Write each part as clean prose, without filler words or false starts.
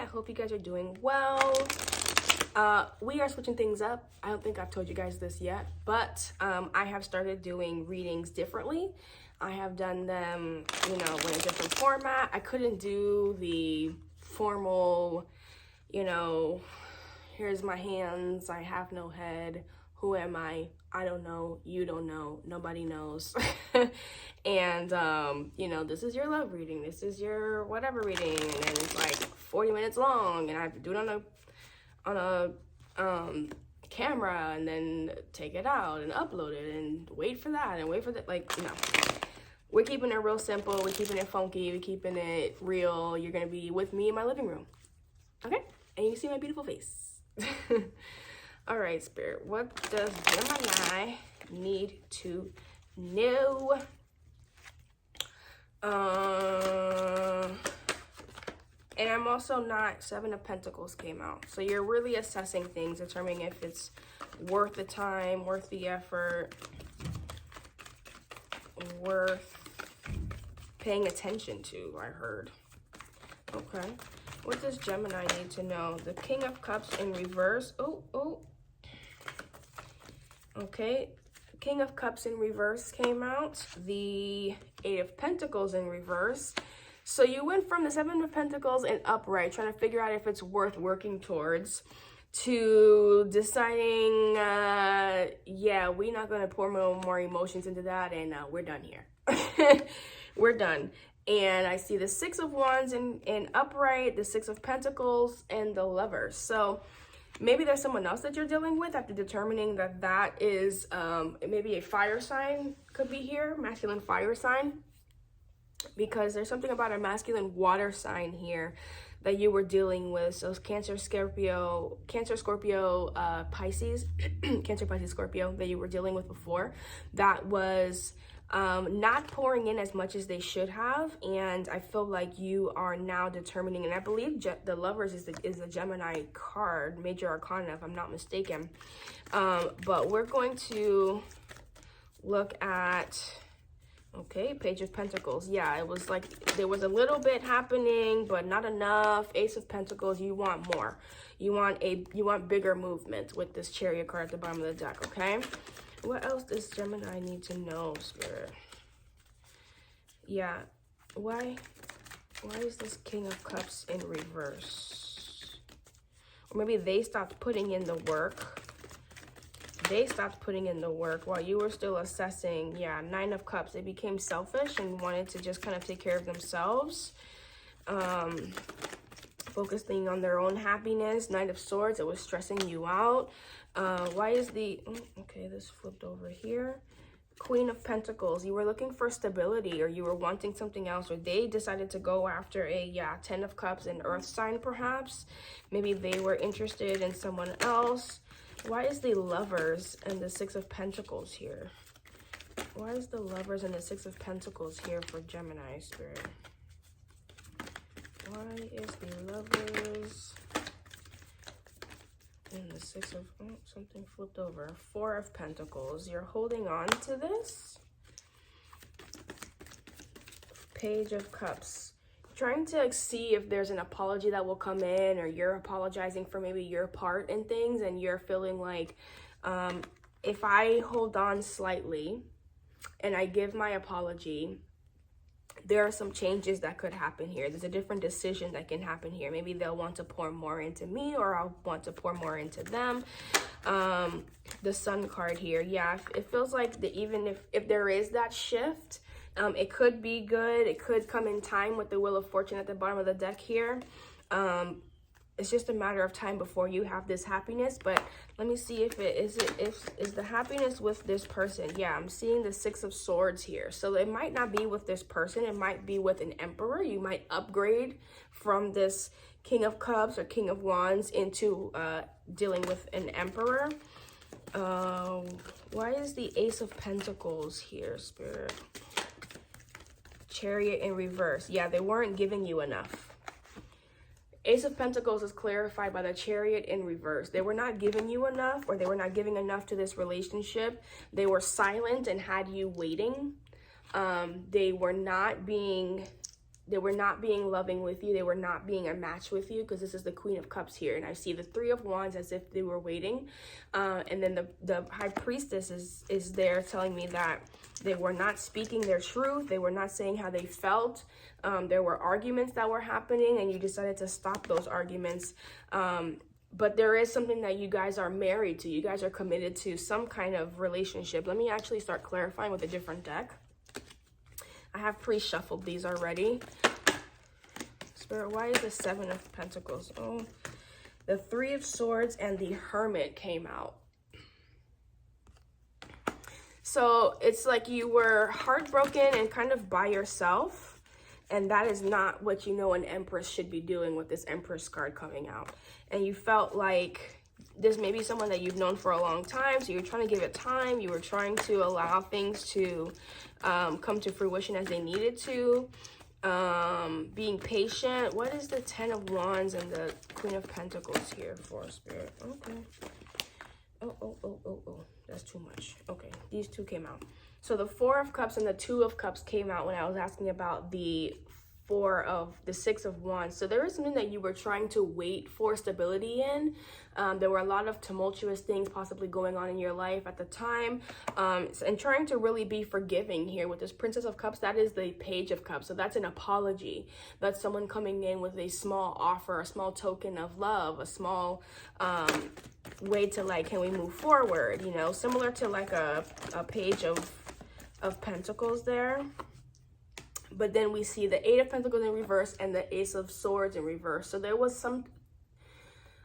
hope you guys are doing well. We are switching things up. I don't think I've told you guys this yet, but I have started doing readings differently. I have done them, you know, in a different format. I couldn't do the formal, you know, here's my hands, I have no head, who am I don't know, you don't know, nobody knows. And you know, this is your love reading, this is your whatever reading, and it's like 40 minutes long, and I have to do it on a camera, and then take it out and upload it and wait for that and wait for that. Like, you know, we're keeping it real simple, we're keeping it funky, we're keeping it real. You're gonna be with me in my living room, okay? And you see my beautiful face. All right, Spirit, what does Gemini need to know? And I'm also not, Seven of Pentacles came out. So you're really assessing things, determining if it's worth the time, worth the effort, worth paying attention to, I heard. Okay. What does Gemini need to know? The King of Cups in reverse. Oh. Okay. King of Cups in reverse came out. The Eight of Pentacles in reverse. So you went from the Seven of Pentacles in upright, trying to figure out if it's worth working towards, to deciding, yeah, we're not going to pour more emotions into that, and we're done here. We're done. And I see the Six of Wands in upright, the Six of Pentacles, and the Lovers. So maybe there's someone else that you're dealing with after determining that that is maybe a fire sign could be here, masculine fire sign. Because there's something about a masculine water sign here that you were dealing with. So Cancer, Scorpio, Pisces, Cancer, Pisces, Scorpio that you were dealing with before. That was not pouring in as much as they should have, and I feel like you are now determining, and I believe the Lovers is the Gemini card, major arcana if I'm not mistaken. But we're going to look at, okay, Page of Pentacles. Yeah, it was like there was a little bit happening, but not enough. Ace of Pentacles, you want more. You want bigger movement with this Chariot card at the bottom of the deck, okay? What else does Gemini need to know, Spirit? Yeah, why is this King of Cups in reverse? Or maybe they stopped putting in the work. They stopped putting in the work while you were still assessing. Yeah, Nine of Cups. They became selfish and wanted to just kind of take care of themselves. Focusing on their own happiness. Knight of Swords. It was stressing you out. Why is the... okay, this flipped over here. Queen of Pentacles. You were looking for stability, or you were wanting something else, or they decided to go after a, Ten of Cups, an earth sign perhaps. Maybe they were interested in someone else. Why is the Lovers and the Six of Pentacles here? Why is the Lovers and the Six of Pentacles here for Gemini, Spirit? Why is the Lovers and the Six of... oh, something flipped over. Four of Pentacles. You're holding on to this. Page of Cups. Trying to see if there's an apology that will come in, or you're apologizing for maybe your part in things, and you're feeling like, if I hold on slightly and I give my apology, there are some changes that could happen here. There's a different decision that can happen here. Maybe they'll want to pour more into me, or I'll want to pour more into them. The Sun card here. Yeah, it feels like even if there is that shift, it could be good. It could come in time with the Wheel of Fortune at the bottom of the deck here. It's just a matter of time before you have this happiness. But let me see if is the happiness with this person. Yeah, I'm seeing the Six of Swords here. So it might not be with this person. It might be with an Emperor. You might upgrade from this King of Cups or King of Wands into dealing with an Emperor. Why is the Ace of Pentacles here, Spirit? Chariot in reverse. Yeah, they weren't giving you enough. Ace of Pentacles is clarified by the Chariot in reverse. They were not giving you enough, or they were not giving enough to this relationship. They were silent and had you waiting. They were not being not being loving with you. They were not being a match with you, because this is the Queen of Cups here. And I see the Three of Wands as if they were waiting. And then the High Priestess is there telling me that they were not speaking their truth. They were not saying how they felt. There were arguments that were happening, and you decided to stop those arguments. But there is something that you guys are married to. You guys are committed to some kind of relationship. Let me actually start clarifying with a different deck. I have pre-shuffled these already. Spirit, why is the Seven of Pentacles? Oh, the Three of Swords and the Hermit came out. So it's like you were heartbroken and kind of by yourself. And that is not what you know an Empress should be doing with this Empress card coming out. And you felt like this may be someone that you've known for a long time. So you're trying to give it time. You were trying to allow things to come to fruition as they needed to. Being patient. What is the Ten of Wands and the Queen of Pentacles here for, Spirit? Okay. Oh. That's too much. Okay, these two came out. So the Four of Cups and the Two of Cups came out when I was asking about the Six of Wands. So there was something that you were trying to wait for stability in. There were a lot of tumultuous things possibly going on in your life at the time, and trying to really be forgiving here with this Princess of Cups. That is the Page of Cups. So that's an apology. That's someone coming in with a small offer, a small token of love, a small way to like, can we move forward? You know, similar to like a Page of Pentacles there. But then we see the Eight of Pentacles in reverse and the Ace of Swords in reverse. So there was some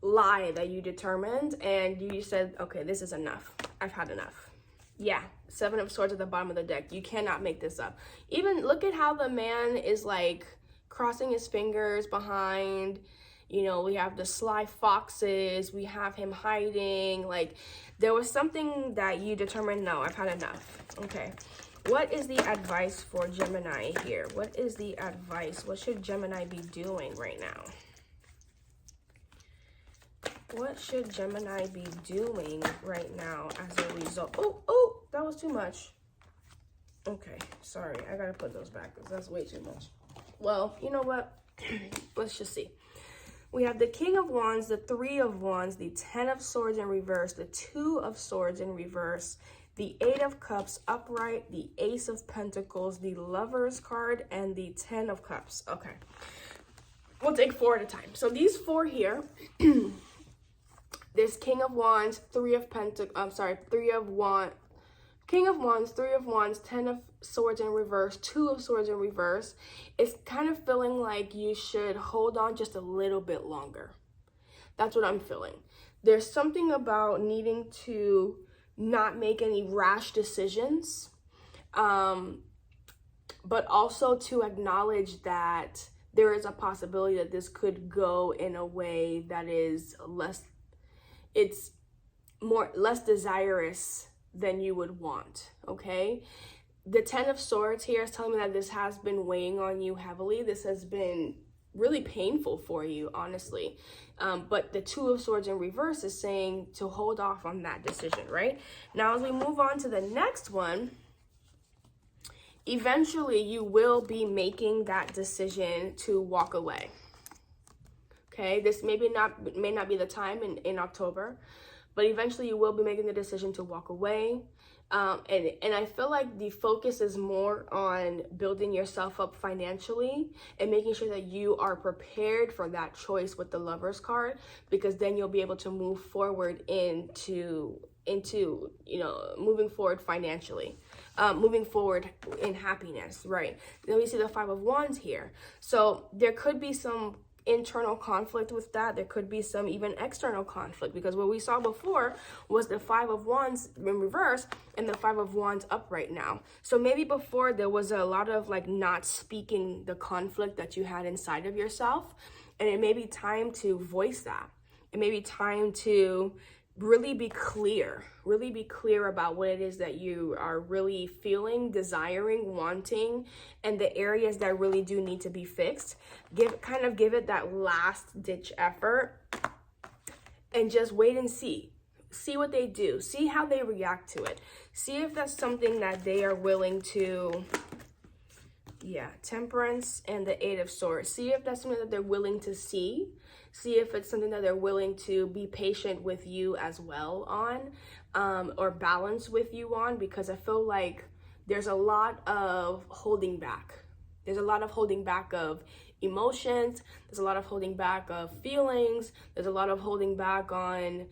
lie that you determined and you said, okay, this is enough. I've had enough. Yeah, Seven of Swords at the bottom of the deck. You cannot make this up. Even look at how the man is like crossing his fingers behind. You know, we have the sly foxes. We have him hiding. Like, there was something that you determined, no, I've had enough. Okay. What is the advice for Gemini here? What is the advice? What should Gemini be doing right now? What should Gemini be doing right now as a result? Oh, that was too much. Okay, sorry. I gotta put those back because that's way too much. Well, you know what? Let's just see. We have the King of Wands, the Three of Wands, the Ten of Swords in reverse, the Two of Swords in reverse, the Eight of Cups upright, the Ace of Pentacles, the Lovers card, and the Ten of Cups. Okay. We'll take four at a time. So these four here, this King of Wands, Three of Pentacles, King of Wands, Three of Wands, Ten of Swords in reverse, Two of Swords in reverse. It's kind of feeling like you should hold on just a little bit longer. That's what I'm feeling. There's something about needing to not make any rash decisions, but also to acknowledge that there is a possibility that this could go in a way that is less desirous than you would want. Okay, the Ten of Swords here is telling me that this has been weighing on you heavily. This has been really painful for you, honestly. But the Two of Swords in reverse is saying to hold off on that decision, right? Now, as we move on to the next one, eventually you will be making that decision to walk away. Okay, this may not be the time in October, but eventually you will be making the decision to walk away. And I feel like the focus is more on building yourself up financially and making sure that you are prepared for that choice with the Lovers card, because then you'll be able to move forward into you know, moving forward financially, moving forward in happiness, right? Then we see the Five of Wands here. So there could be some internal conflict with that. There could be some even external conflict, because what we saw before was the Five of Wands in reverse and the Five of Wands upright now. So maybe before there was a lot of like not speaking the conflict that you had inside of yourself, and it may be time to voice that. It may be time to really be clear about what it is that you are really feeling, desiring, wanting, and the areas that really do need to be fixed. Give it that last ditch effort and just wait and see what they do, see how they react to it, see if that's something that they are willing to Yeah, Temperance and the Eight of Swords. See if that's something that they're willing to see. See if it's something that they're willing to be patient with you as well on, or balance with you on, because I feel like there's a lot of holding back. There's a lot of holding back of emotions. There's a lot of holding back of feelings. There's a lot of holding back on,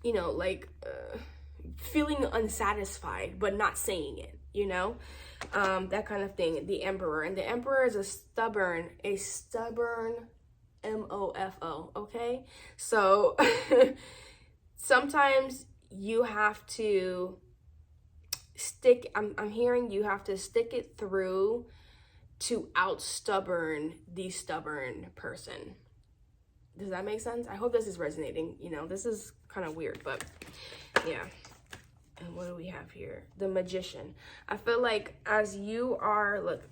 you know, like feeling unsatisfied, but not saying it, you know, that kind of thing. The Emperor, and the Emperor is a stubborn MOFO. Okay. So sometimes you have to stick, I'm hearing you have to stick it through to out stubborn the stubborn person. Does that make sense? I hope this is resonating. You know, this is kind of weird, but yeah. And what do we have here? The Magician. I feel like as you are, look,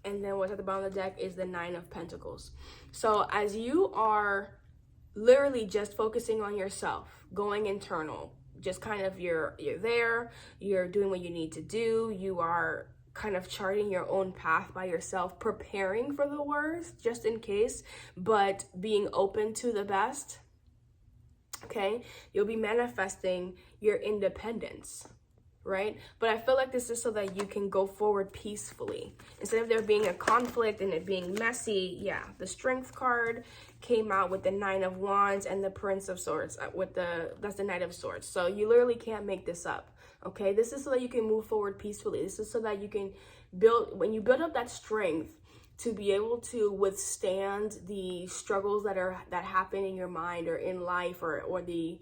and then what's at the bottom of the deck is the Nine of Pentacles. So as you are literally just focusing on yourself, going internal, just kind of you're there, you're doing what you need to do, you are kind of charting your own path by yourself, preparing for the worst just in case, but being open to the best. Okay, you'll be manifesting your independence, right? But I feel like this is so that you can go forward peacefully instead of there being a conflict and it being messy. Yeah, the Strength card came out with the Nine of Wands and the Prince of Swords with that's the Knight of Swords. So you literally can't make this up. Okay, this is so that you can move forward peacefully. This is so that you can when you build up that strength to be able to withstand the struggles that happen in your mind or in life, or the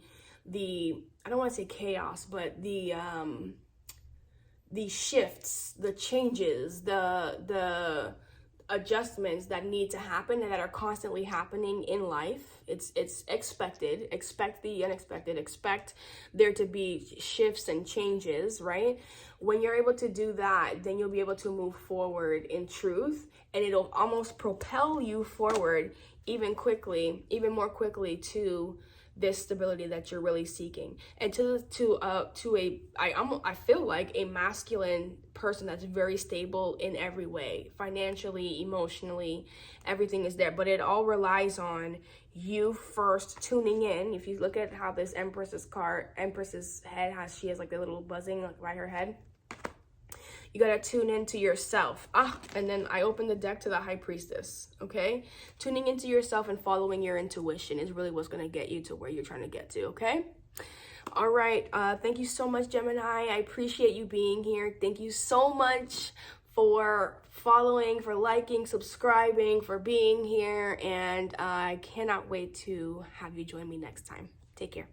I don't want to say chaos, but the shifts, the changes, the adjustments that need to happen and that are constantly happening in life. It's expected. Expect the unexpected. Expect there to be shifts and changes, right? When you're able to do that, then you'll be able to move forward in truth, and it'll almost propel you forward even more quickly to this stability that you're really seeking, and I feel like a masculine person that's very stable in every way, financially, emotionally, everything is there, but it all relies on you first tuning in. If you look at how this Empress's head she has like the little buzzing like by her head. You gotta tune into yourself. And then I opened the deck to the High Priestess, okay? Tuning into yourself and following your intuition is really what's gonna get you to where you're trying to get to, okay? All right, thank you so much, Gemini. I appreciate you being here. Thank you so much for following, for liking, subscribing, for being here. And I cannot wait to have you join me next time. Take care.